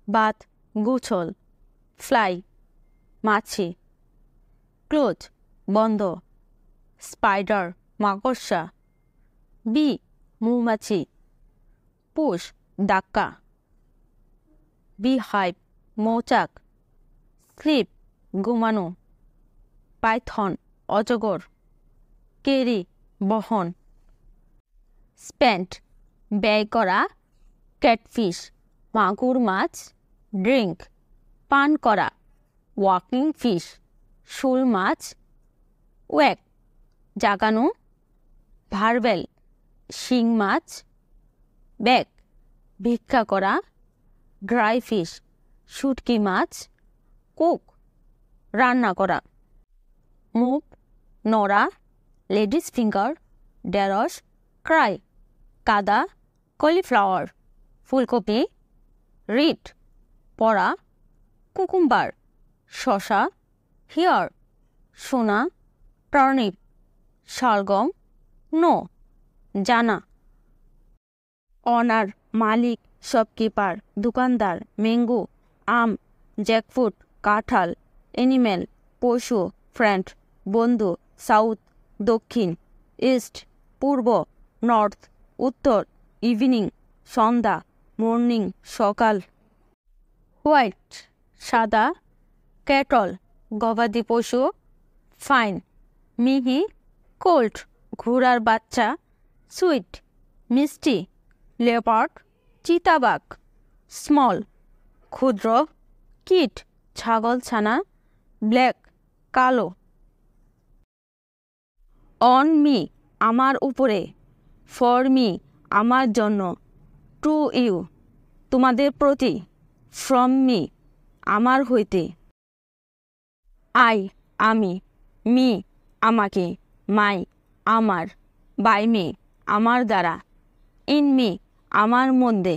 bath গোসল, fly মাছি, close বন্ধ, স্পাইডার মাকড়সা, বি মৌমাছি, পুশ ডাক্কা, বিহাইভ মৌচাক, স্লিপ ঘুমানো, পাইথন অজগর, ক্যারি বহন, স্পেন্ট ব্যয় করা, ক্যাটফিশ মাগুর মাছ, ড্রিঙ্ক পান করা, ওয়াকিং ফিশ শোল মাছ, ওয়েক জাগানো, ভারবেল শিং মাছ, ব্যাক ভিক্ষা করা, ড্রাই ফিশ শুটকি মাছ, কুক রান্না করা, মুভ নড়া, লেডিস ফিঙ্গার, ঢেঁড়স, ক্রাই কাদা, কলিফ্লাওয়ার ফুলকপি, রিড পড়া, কুকুম্বার শসা, হিয়ার সোনা, টার্নিপ শালগম, নো জানা, অনার মালিক শপকিপার, দোকানদার, ম্যাঙ্গো আম, জ্যাকফ্রুট কাঁঠাল, অ্যানিমেল পশু, ফ্রেন্ড বন্ধু, সাউথ দক্ষিণ, ইস্ট পূর্ব, নর্থ উত্তর, ইভিনিং সন্ধ্যা, মর্নিং সকাল, হোয়াইট সাদা, ক্যাটল গবাদি পশু, ফাইন মিহি, কোল্ড ঘোড়ার বাচ্চা, সুইট মিষ্টি, লেপার্ড চিতাবাঘ, স্মল ক্ষুদ্র, কিট ছাগলছানা, ব্ল্যাক কালো, অন মি আমার উপরে, ফর মি আমার জন্য, টু ইউ তোমাদের প্রতি, ফ্রম মি আমার হইতে, আই আমি, মি আমাকে, মাই আমার, বাই মি আমার দ্বারা, ইন মি আমার মধ্যে,